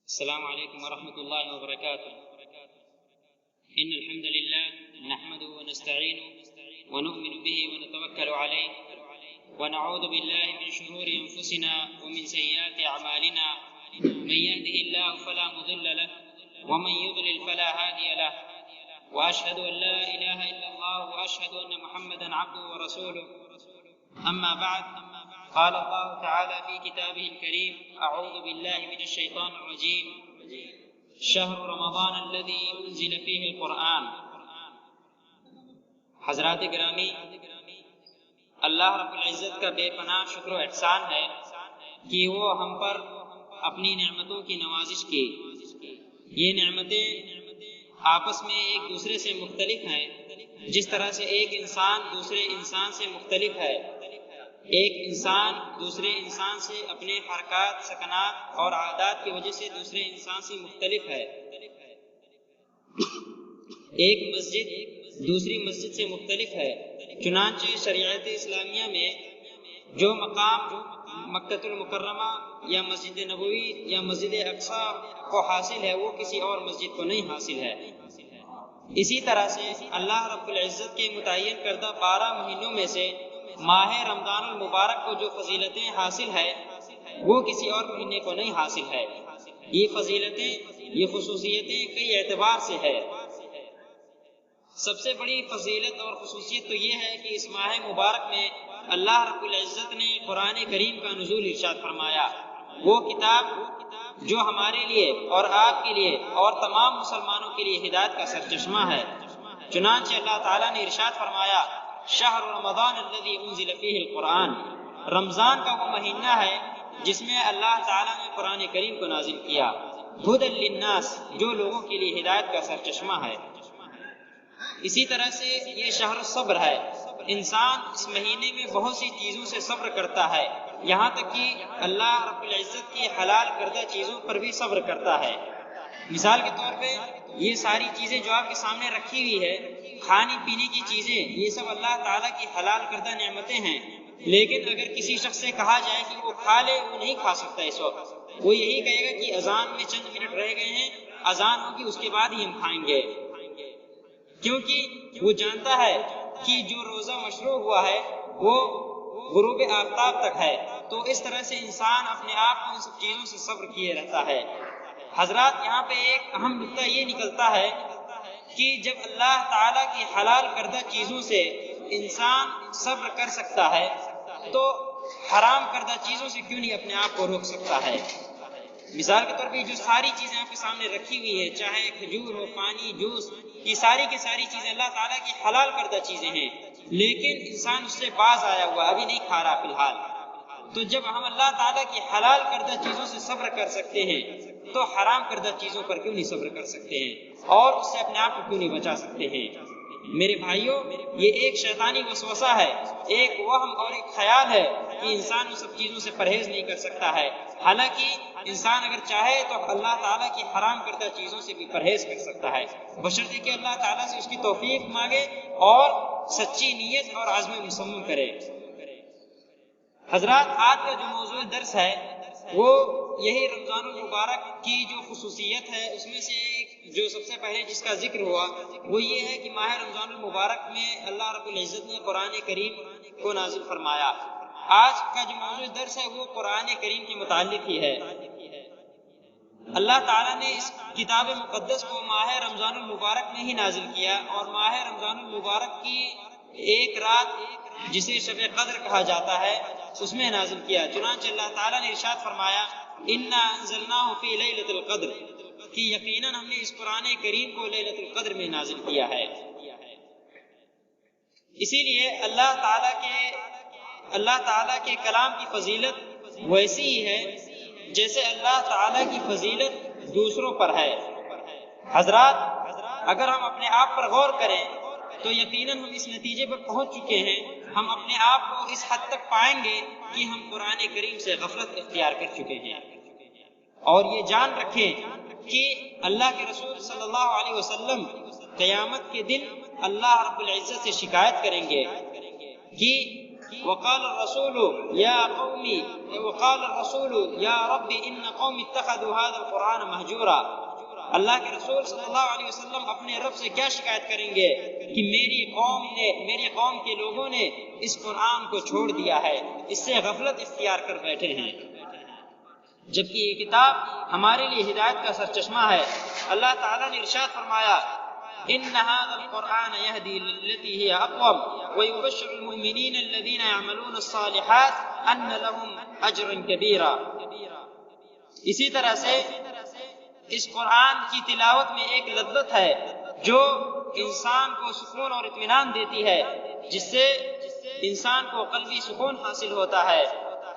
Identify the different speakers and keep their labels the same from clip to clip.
Speaker 1: السلام علیکم ورحمۃ اللہ وبرکاتہ ان الحمد لله نحمده ونستعينه ونؤمن به ونتوكل عليه ونعوذ بالله من شرور انفسنا ومن سيئات اعمالنا من يهده الله فلا مضل له ومن يضلل فلا هادي له واشهد ان لا اله الا الله واشهد ان محمدا عبده ورسوله اما بعد قال الله تعالى في كتابه الكريم اعوذ بالله من الشيطان الرجيم شهر رمضان الذي انزل فيه القرآن۔ حضرات گرامی، اللہ رب العزت کا بے پناہ شکر و احسان ہے کہ وہ ہم پر اپنی نعمتوں کی نوازش کی۔ یہ نعمتیں آپس میں ایک دوسرے سے مختلف ہیں، جس طرح سے ایک انسان دوسرے انسان سے مختلف ہے۔ ایک انسان دوسرے انسان سے اپنے حرکات، سکنات اور عادات کی وجہ سے دوسرے انسان سے مختلف ہے۔ ایک مسجد دوسری مسجد سے مختلف ہے۔ چنانچہ شریعت اسلامیہ میں جو مقام مکۃ المکرمہ یا مسجد نبوی یا مسجد اقصی کو حاصل ہے وہ کسی اور مسجد کو نہیں حاصل ہے۔ اسی طرح سے اللہ رب العزت کے متعین کردہ 12 مہینوں میں سے ماہ رمضان المبارک کو جو فضیلتیں حاصل ہے وہ کسی اور مہینے کو نہیں حاصل ہے۔ یہ فضیلتیں، یہ خصوصیتیں کئی اعتبار سے ہے۔ سب سے بڑی فضیلت اور خصوصیت تو یہ ہے کہ اس ماہ مبارک میں اللہ رب العزت نے قرآن کریم کا نزول ارشاد فرمایا، وہ کتاب جو ہمارے لیے اور آپ کے لیے اور تمام مسلمانوں کے لیے ہدایت کا سرچشمہ ہے۔ چنانچہ اللہ تعالیٰ نے ارشاد فرمایا، شہر رمضان الذی انزل فیہ القرآن، رمضان کا وہ مہینہ ہے جس میں اللہ تعالیٰ نے قرآن کریم کو نازل کیا، ہدی للناس، جو لوگوں کے لیے ہدایت کا سرچشمہ ہے۔ اسی طرح سے یہ شہر الصبر ہے۔ انسان اس مہینے میں بہت سی چیزوں سے صبر کرتا ہے، یہاں تک کہ اللہ رب العزت کی حلال کردہ چیزوں پر بھی صبر کرتا ہے۔ مثال کے طور پہ یہ ساری چیزیں جو آپ کے سامنے رکھی ہوئی ہے، کھانے پینے کی چیزیں، یہ سب اللہ تعالیٰ کی حلال کردہ نعمتیں ہیں، لیکن اگر کسی شخص سے کہا جائے کہ وہ کھا لے، وہ نہیں کھا سکتا اس وقت۔ وہ یہی کہے گا کہ اذان میں چند منٹ رہ گئے ہیں، اذان ہوگی اس کے بعد ہی ہم کھائیں گے، کیونکہ وہ جانتا ہے کہ جو روزہ مشروع ہوا ہے وہ غروب آفتاب تک ہے۔ تو اس طرح سے انسان اپنے آپ کو ان سب چیزوں سے صبر کیے رہتا ہے۔ حضرات، یہاں پہ ایک اہم نکتہ یہ نکلتا ہے کہ جب اللہ تعالیٰ کی حلال کردہ چیزوں سے انسان صبر کر سکتا ہے تو حرام کردہ چیزوں سے کیوں نہیں اپنے آپ کو روک سکتا ہے؟ مثال کے طور پہ جو ساری چیزیں آپ کے سامنے رکھی ہوئی ہے، چاہے کھجور ہو، پانی، جوس، یہ ساری کی ساری چیزیں اللہ تعالیٰ کی حلال کردہ چیزیں ہیں، لیکن انسان اس سے باز آیا ہوا، ابھی نہیں کھا رہا فی الحال۔ تو جب ہم اللہ تعالیٰ کی حلال کردہ چیزوں سے صبر کر سکتے ہیں تو حرام کردہ چیزوں پر کیوں نہیں صبر کر سکتے ہیں اور اس سے اپنے آپ کو کیوں نہیں بچا سکتے ہیں؟ میرے بھائیوں، یہ ایک شیطانی وسوسہ ہے، ایک وہم اور ایک خیال ہے کہ انسان ان سب چیزوں سے پرہیز نہیں کر سکتا ہے، حالانکہ انسان اگر چاہے تو اللہ تعالیٰ کی حرام کردہ چیزوں سے بھی پرہیز کر سکتا ہے، بشرطے کہ اللہ تعالیٰ سے اس کی توفیق مانگے اور سچی نیت اور عزم مصمم کرے۔ حضرات، آج کا جو موضوع درس ہے وہ یہی رمضان المبارک کی جو خصوصیت ہے اس میں سے ایک جو سب سے پہلے جس کا ذکر ہوا وہ یہ ہے کہ ماہ رمضان المبارک میں اللہ رب العزت نے قرآن کریم کو نازل فرمایا۔ آج کا جو موضوع درس ہے وہ قرآن کریم کے متعلق ہی ہے۔ اللہ تعالیٰ نے اس کتاب مقدس کو ماہ رمضان المبارک میں ہی نازل کیا اور ماہ رمضان المبارک کی ایک رات جسے شب قدر کہا جاتا ہے اس میں نازل کیا۔ چنانچہ اللہ تعالیٰ نے ارشاد فرمایا، انا انزلناہ فی لیلۃ القدر، کہ یقیناً ہم نے اس قرآن کریم کو لیلۃ القدر میں نازل کیا ہے۔ اسی لیے اللہ تعالیٰ کے کلام کی فضیلت ویسی ہی ہے جیسے اللہ تعالیٰ کی فضیلت دوسروں پر ہے۔ حضرات، اگر ہم اپنے آپ پر غور کریں تو یقیناً ہم اس نتیجے پر پہنچ چکے ہیں، ہم اپنے آپ کو اس حد تک پائیں گے کہ ہم قرآن کریم سے غفلت اختیار کر چکے ہیں، اور یہ جان رکھیں کہ اللہ کے رسول صلی اللہ علیہ وسلم قیامت کے دن اللہ رب العزت سے شکایت کریں گے کہ وقال الرسول یا رب ان قوم اتخذوا هذا القرآن مہجورا، اللہ کے رسول صلی اللہ علیہ وسلم اپنے رب سے کیا شکایت کریں گے کہ میری قوم کے لوگوں نے اس قرآن کو چھوڑ دیا ہے، اس سے غفلت اختیار کر بیٹھے ہیں، جبکہ یہ کتاب ہمارے لیے ہدایت کا سرچشمہ ہے۔ اللہ تعالیٰ نے ارشاد فرمایا ان هذا القرآن يهدي للتي هي اقوم ويبشر المؤمنين الذين يعملون الصالحات ان لهم اجرا كبيرا۔ اسی طرح سے اس قرآن کی تلاوت میں ایک لذت ہے جو انسان کو سکون اور اطمینان دیتی ہے، جس سے انسان کو قلبی سکون حاصل ہوتا ہے۔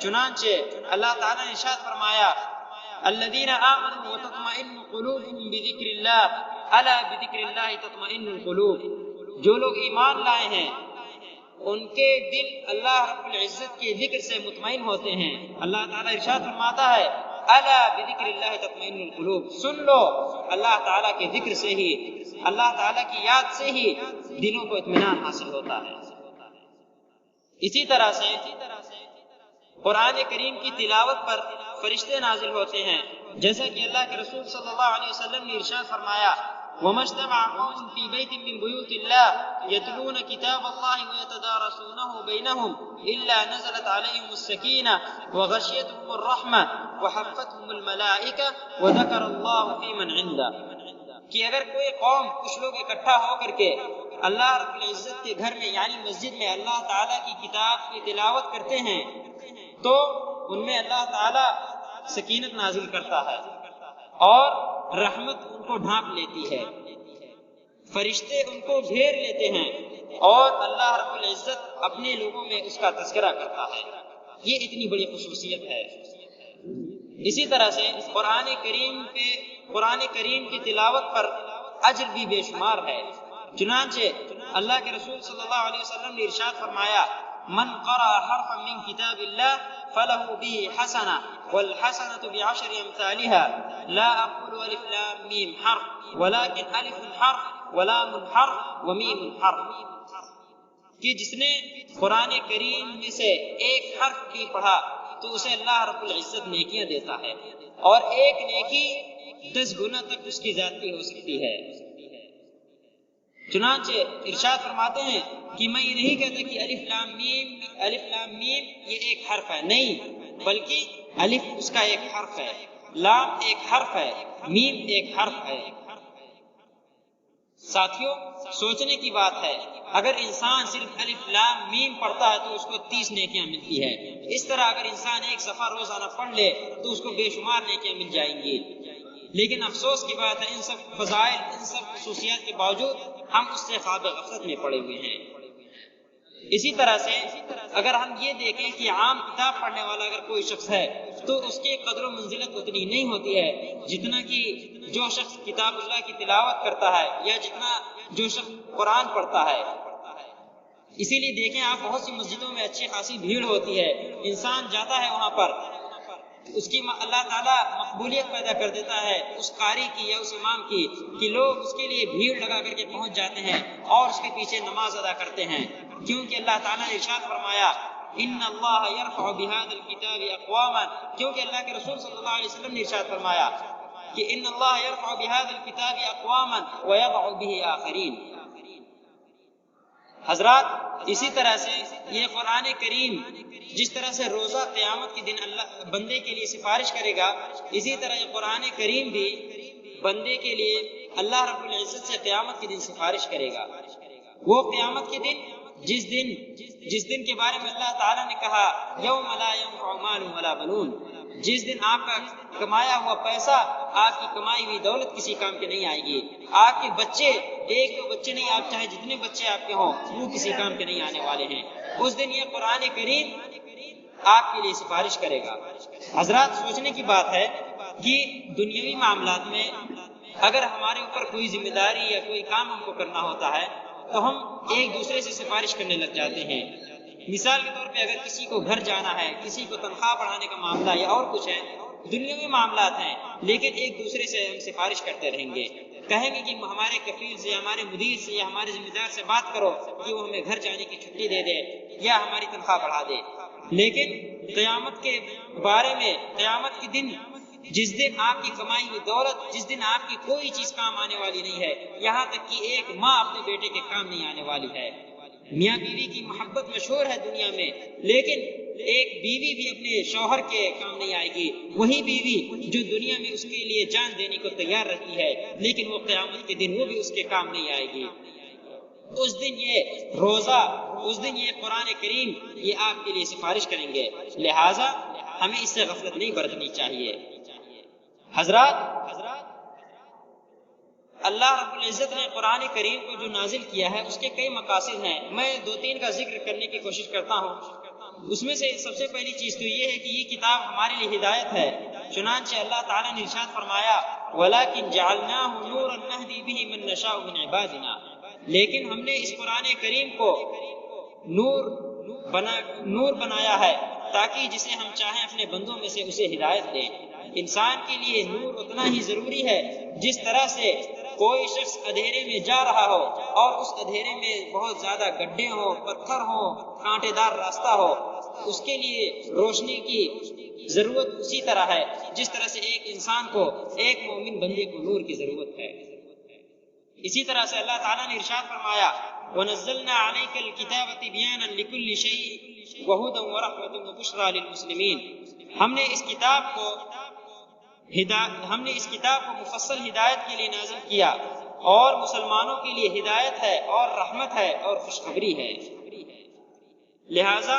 Speaker 1: چنانچہ اللہ تعالیٰ نے ارشاد فرمایا الذین آمنوا وتطمئن قلوبهم بذکر اللہ الا بذکر اللہ تطمئن القلوب، جو لوگ ایمان لائے ہیں ان کے دل اللہ رب العزت کے ذکر سے مطمئن ہوتے ہیں۔ اللہ تعالیٰ ارشاد فرماتا ہے الا بذکر اللہ تطمئن القلوب، سن لو اللہ تعالیٰ کے ذکر سے ہی، اللہ تعالیٰ کی یاد سے ہی دلوں کو اطمینان حاصل ہوتا ہے۔ اسی طرح سے قرآن کریم کی تلاوت پر فرشتے نازل ہوتے ہیں، جیسا کہ اللہ کے رسول صلی اللہ علیہ وسلم نے ارشاد فرمایا وَمَا اجْتَمَعَ قَوْمٌ فِي بَيْتٍ مِّن بُيُوتِ اللَّهِ يَتْلُونَ كِتَابَ اللَّهِ وَيَتَدَارَسُونَهُ بَيْنَهُمْ إِلَّا نَزَلَتْ عَلَيْهِمُ السَّكِينَةُ وَغَشِيَتْهُمُ الرَّحْمَةُ وَحَفَّتْهُمُ الْمَلَائِكَةُ وَذَكَرَ اللَّهُ فِي مَنْ عِندَهُ، کہ اگر کوئی قوم کچھ لوگ اکٹھا ہو کر کے اللہ رب العزت کے گھر میں یعنی مسجد میں اللہ تعالیٰ کی کتاب کی تلاوت کرتے ہیں تو ان میں اللہ تعالیٰ سکینت نازل کرتا ہے اور رحمت ان کو ڈھانپ لیتی ہے، فرشتے ان کو گھیر لیتے ہیں اور اللہ رب العزت اپنے لوگوں میں اس کا تذکرہ کرتا ہے۔ یہ اتنی بڑی خصوصیت ہے۔ اسی طرح سے قرآن کریم کی تلاوت پر اجر بھی بے شمار ہے۔ چنانچہ اللہ کے رسول صلی اللہ علیہ وسلم نے ارشاد فرمایا من قرأ حرفا من کتاب اللہ فله به حسنہ والحسنة بعشر امثالها لا اقول الف لام میم حرف ولكن الف حرف ولام حرف ومیم حرف، کہ جس نے قرآن کریم میں سے ایک حرف بھی پڑھا تو اسے اللہ رب العزت نیکیاں دیتا ہے اور ایک نیکی 10 گنا تک اس کی زیادتی ہو سکتی ہے۔ چنانچہ ارشاد فرماتے ہیں کہ میں یہ نہیں کہتا کہ الف لام میم یہ ایک حرف ہے، نہیں، بلکہ الف اس کا ایک حرف ہے، لام ایک حرف ہے، میم ایک حرف ہے۔ ساتھیوں سوچنے کی بات ہے، اگر انسان صرف الف لام میم پڑھتا ہے تو اس کو 30 نیکیاں ملتی ہے، اس طرح اگر انسان ایک صفحہ روزانہ پڑھ لے تو اس کو بے شمار نیکیاں مل جائیں گی۔ لیکن افسوس کی بات ہے ان سب فضائل، ان سب خصوصیات کے باوجود ہم اس سے خواب غفلت میں پڑے ہوئے ہیں۔ اسی طرح سے اگر ہم یہ دیکھیں کہ عام کتاب پڑھنے والا اگر کوئی شخص ہے تو اس کی قدر و منزلت اتنی نہیں ہوتی ہے جتنا کہ جو شخص کتاب اللہ کی تلاوت کرتا ہے یا جتنا جو شخص قرآن پڑھتا ہے۔ اسی لیے دیکھیں آپ بہت سی مسجدوں میں اچھی خاصی بھیڑ ہوتی ہے، انسان جاتا ہے وہاں پر، اس کی اللہ تعالیٰ مقبولیت پیدا کر دیتا ہے اس قاری کی یا اس امام کی کہ لوگ اس کے لیے بھیڑ لگا کر کے پہنچ جاتے ہیں اور اس کے پیچھے نماز ادا کرتے ہیں، کیونکہ اللہ تعالیٰ نے ارشاد فرمایا ان اللہ یرفع بهذا الکتاب اقواما، کیونکہ اللہ کے رسول صلی اللہ علیہ وسلم نے ارشاد فرمایا کہ ان اللہ یرفع بهذا الکتاب اقواما ویضع به آخرین۔ حضرات اسی طرح سے یہ قرآن کریم جس طرح سے روزہ قیامت کے دن اللہ بندے کے لیے سفارش کرے گا، اسی طرح یہ قرآن کریم بھی بندے کے لیے اللہ رب العزت سے قیامت کے دن سفارش کرے گا۔ وہ قیامت کے دن جس دن کے بارے میں اللہ تعالیٰ نے کہا یوم لا ينفع مال ولا بنون، جس دن آپ کا کمایا ہوا پیسہ، آپ کی کمائی ہوئی دولت کسی کام کے نہیں آئے گی، آپ کے بچے، ایک دو بچے نہیں، آپ چاہے جتنے بچے آپ کے ہوں وہ کسی کام کے نہیں آنے والے ہیں۔ اس دن یہ قرآن کریم آپ کے لیے سفارش کرے گا۔ حضرات سوچنے کی بات ہے کہ دنیاوی معاملات میں اگر ہمارے اوپر کوئی ذمہ داری یا کوئی کام ہم کو کرنا ہوتا ہے تو ہم ایک دوسرے سے سفارش کرنے لگ جاتے ہیں۔ مثال کے طور پہ اگر کسی کو گھر جانا ہے، کسی کو تنخواہ بڑھانے کا معاملہ یا اور کچھ ہے، دنیاوی معاملات ہیں، لیکن ایک دوسرے سے ہم سفارش کرتے رہیں گے، کہیں گے کہ ہمارے کفیل سے، ہمارے مدیر سے یا ہمارے ذمہ دار سے بات کرو کہ وہ ہمیں گھر جانے کی چھٹی دے دے یا ہماری تنخواہ بڑھا دے، لیکن قیامت کے بارے میں، قیامت کے دن جس دن آپ کی کمائی ہوئی دولت، جس دن آپ کی کوئی چیز کام آنے والی نہیں ہے، یہاں تک کہ ایک ماں اپنے بیٹے کے کام نہیں آنے والی ہے۔ میاں بیوی کی محبت مشہور ہے دنیا میں، لیکن ایک بیوی بھی اپنے شوہر کے کام نہیں آئے گی، وہی بیوی جو دنیا میں اس کے لیے جان دینے کو تیار رہتی ہے، لیکن وہ قیامت کے دن وہ بھی اس کے کام نہیں آئے گی۔ اس دن یہ روزہ، اس دن یہ قرآن کریم یہ آپ کے لیے سفارش کریں گے، لہٰذا ہمیں اس سے غفلت نہیں برتنی چاہیے۔ حضرات، اللہ رب العزت نے قرآن کریم کو جو نازل کیا ہے اس کے کئی مقاصد ہیں، میں دو تین کا ذکر کرنے کی کوشش کرتا ہوں۔ اس میں سے سب سے پہلی چیز تو یہ ہے کہ یہ کتاب ہمارے لیے ہدایت ہے، چنانچہ اللہ تعالیٰ نے ارشاد فرمایا وَلَكِنْ جَعَلْنَاهُ نُورًا نَهْدِي بِهِ مَن نَّشَاءُ مِنْ عِبَادِنَا، لیکن ہم نے اس قرآن کریم کو نور بنایا ہے تاکہ جسے ہم چاہیں اپنے بندوں میں سے اسے ہدایت دیں۔ انسان کے لیے نور اتنا ہی ضروری ہے جس طرح سے کوئی شخص اندھیرے میں جا رہا ہو اور اس اندھیرے میں بہت زیادہ گڈھے ہو، پتھر ہو، کانٹے دار راستہ ہو، اس کے لیے روشنی کی ضرورت اسی طرح ہے جس طرح سے ایک انسان کو، ایک مومن بندے کو نور کی ضرورت ہے۔ اسی طرح سے اللہ تعالیٰ نے ارشاد فرمایا وَنَزَّلْنَا عَلَيْكَ الْكِتَابَ تِبْيَانًا لِكُلِّ شَيْءٍ وَهُدًى وَرَحْمَةً وَبُشْرَى لِلْمُسْلِمِينَ، ہم نے اس کتاب کو مفصل ہدایت کے لیے نازل کیا اور مسلمانوں کے لیے ہدایت ہے اور رحمت ہے اور خوشخبری ہے۔ لہٰذا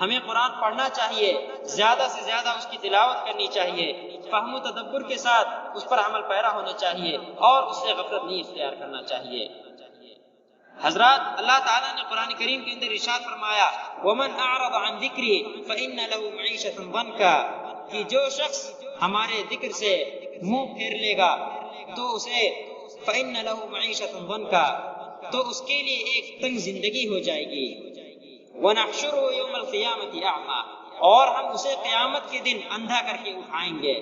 Speaker 1: ہمیں قرآن پڑھنا چاہیے، زیادہ سے زیادہ اس کی تلاوت کرنی چاہیے، فہم و تدبر کے ساتھ اس پر عمل پیرا ہونا چاہیے اور اس سے غفلت نہیں اختیار کرنا چاہیے۔ حضرات، اللہ تعالیٰ نے قرآن کریم کے اندر ارشاد فرمایا وَمَنْ أَعْرَضَ عَنْ ذِكْرِي فَإِنَّ لَهُ مَعِيشَةً ضَنْكًا، کہ جو شخص ہمارے ذکر سے منہ پھیر لے گا تو اسے فَإِنَّ لَهُ مَعِيشَةً ضَنْكًا، تو اس کے لیے ایک تنگ زندگی ہو جائے گی۔ وَنَحْشُرُهُ يَوْمَ الْقِيَامَةِ أَعْمَى، اور ہم اسے قیامت کے دن اندھا کر کے اٹھائیں گے۔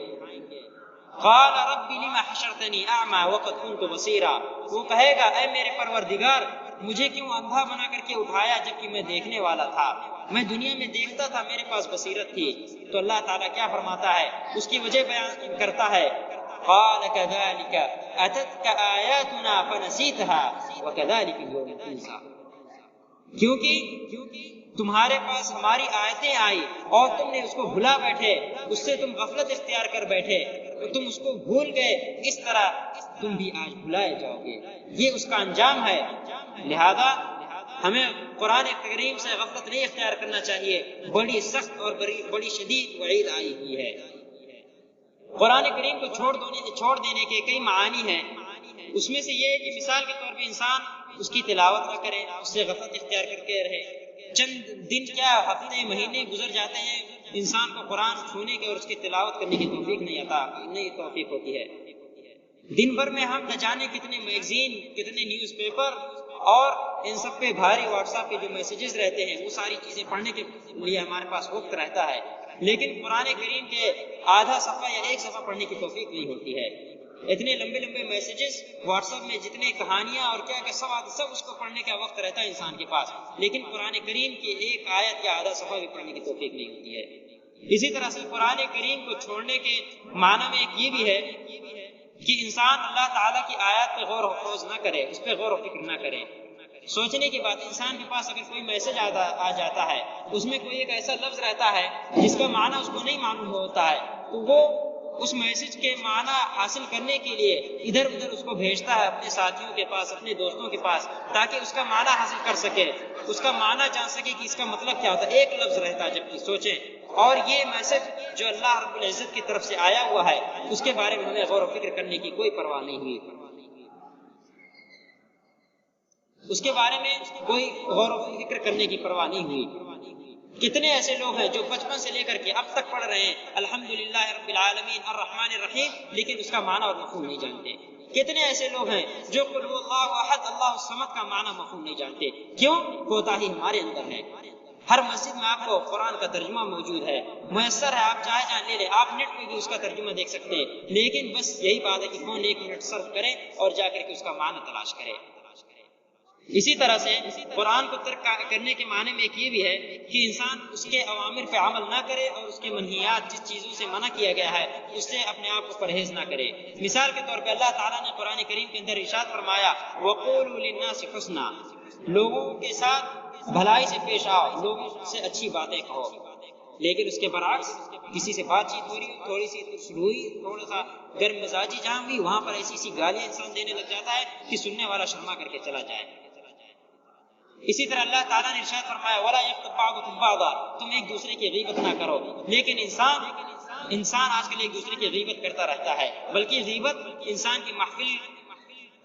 Speaker 1: قَالَ رَبِّ لِمَ حَشَرْتَنِي أَعْمَى وَقَدْ كُنْتُ بَصِيرًا، وہ کہے گا اے میرے پروردگار، مجھے کیوں اندھا بنا کر کے اٹھایا جبکہ میں دیکھنے والا تھا، میں دنیا میں دیکھتا تھا، میرے پاس بصیرت تھی۔ تو اللہ تعالیٰ کیا فرماتا ہے، اس کی وجہ بیان کرتا ہے قَالَ كَذَلِكَ أَتَتْكَ آيَاتُنَا فَنَسِيتَهَا وَكَذَلِكَ الْيَوْمَ تُنسَى، کیونکہ تمہارے پاس ہماری آیتیں آئی اور تم نے اس کو بھلا بیٹھے، اس سے تم غفلت اختیار کر بیٹھے تو تم اس کو بھول گئے، اس طرح تم بھی آج بھلائے جاؤ گے، یہ اس کا انجام ہے۔ لہذا ہمیں قرآن کریم سے غفلت نہیں اختیار کرنا چاہیے، بڑی سخت اور بڑی شدید وعید آئی ہوئی ہے۔ قرآن کریم کو چھوڑ دینے کے کئی معانی ہیں، اس میں سے یہ ہے کہ مثال کے طور پہ انسان اس کی تلاوت نہ کرے، اس سے غفلت اختیار کر کے رہے۔ چند دن کیا ہفتے مہینے گزر جاتے ہیں، انسان کو قرآن چھونے کے اور اس کی تلاوت کرنے کی توفیق نہیں توفیق ہوتی ہے۔ دن بھر میں ہم نہ جانے کتنے میگزین، کتنے نیوز پیپر اور ان سب پہ بھاری واٹس ایپ کے جو میسیجز رہتے ہیں، وہ ساری چیزیں پڑھنے کے لیے ہمارے پاس وقت رہتا ہے، لیکن قرآن کریم کے آدھا صفحہ یا ایک صفحہ پڑھنے کی توفیق نہیں ہوتی ہے۔ اتنے لمبے لمبے میسیجز واٹس ایپ میں، جتنے کہانیاں اور کیا کیا سب اس کو پڑھنے کا وقت رہتا ہے انسان کے پاس، لیکن قرآن کریم کی ایک آیت یا آدھا صفحہ بھی پڑھنے کی توفیق نہیں ہوتی ہے۔ اسی طرح سے قرآن کریم کو چھوڑنے کے معنی میں ایک یہ بھی ہے کہ انسان اللہ تعالیٰ کی آیات پہ غور و خوض نہ کرے، اس پہ غور و فکر نہ کرے۔ سوچنے کی بات، انسان کے پاس اگر کوئی میسج آ جاتا ہے، اس میں کوئی ایک ایسا لفظ رہتا ہے جس کا معنی اس کو نہیں معلوم ہوتا ہے، تو وہ اس میسج کے معنی حاصل کرنے کے لیے ادھر ادھر اس کو بھیجتا ہے اپنے ساتھیوں کے پاس، اپنے دوستوں کے پاس، تاکہ اس کا معنی حاصل کر سکے، اس کا معنی جان سکے کہ اس کا مطلب کیا ہوتا ہے۔ ایک لفظ رہتا ہے جبکہ سوچیں، اور یہ میسج جو اللہ رب العزت کی طرف سے آیا ہوا ہے، اس کے بارے میں ہمیں غور و فکر کرنے کی کوئی پرواہ نہیں ہوئی، اس کے بارے میں کوئی غور و فکر کرنے کی پرواہ نہیں ہوئی۔ کتنے ایسے لوگ ہیں جو بچپن سے لے کر کے اب تک پڑھ رہے ہیں الحمدللہ رب العالمین الرحمن الرحیم، لیکن اس کا معنی اور مفہوم نہیں جانتے۔ کتنے ایسے لوگ ہیں جو قل هو اللہ احد اللہ الصمد کا معنی مفہوم نہیں جانتے۔ کیوں؟ کوتاہی ہمارے اندر ہے۔ ہر مسجد میں آپ کو قرآن کا ترجمہ موجود ہے، میسر ہے، آپ چاہے جہاں لے لیں، آپ نیٹ پہ بھی اس کا ترجمہ دیکھ سکتے ہیں، لیکن بس یہی بات ہے کہ کون 1 منٹ صرف کرے اور جا کر کے اس کا معنی تلاش کرے۔ اسی طرح سے قرآن کو ترک کرنے کے معنی میں ایک یہ بھی ہے کہ انسان اس کے اوامر پہ عمل نہ کرے اور اس کے منہیات جس چیزوں سے منع کیا گیا ہے اس سے اپنے آپ کو پرہیز نہ کرے۔ مثال کے طور پہ اللہ تعالیٰ نے قرآن کریم کے اندر ارشاد فرمایا وَقُولُوا لِلنَّاسِ حُسْنًا، لوگوں کے ساتھ بھلائی سے پیش آؤ، لوگوں سے اچھی باتیں کہو۔ لیکن اس کے برعکس کسی سے بات چیت ہو رہی، تھوڑی سی روئی، تھوڑا سا گرم مزاجی جہاں ہوئی، وہاں پر ایسی گالیاں انسان دینے لگ جاتا ہے کہ سننے والا شرما کر کے چلا جائے۔ اسی طرح اللہ تعالیٰ نے ارشاد فرمایا وَلَا يَغْتَبْ بَعْضُكُمْ بَعْضًا، تم ایک دوسرے کی غیبت نہ کرو۔ لیکن انسان آج کل ایک دوسرے کی غیبت کرتا رہتا ہے، بلکہ غیبت انسان کی محفل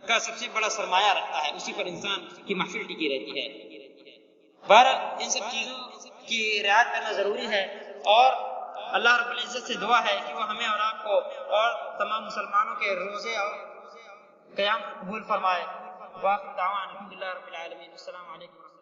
Speaker 1: کا سب سے بڑا سرمایہ رکھتا ہے، اسی پر انسان کی محفل ٹکی رہتی ہے۔ بہرحال ان سب چیزوں کی رعایت کرنا ضروری ہے، اور اللہ رب العزت سے دعا ہے کہ وہ ہمیں اور آپ کو اور تمام مسلمانوں کے روزے اور قیام قبول فرمائے۔ وآخر دعوانا الحمدللہ رب العالمین۔ السلام علیکم۔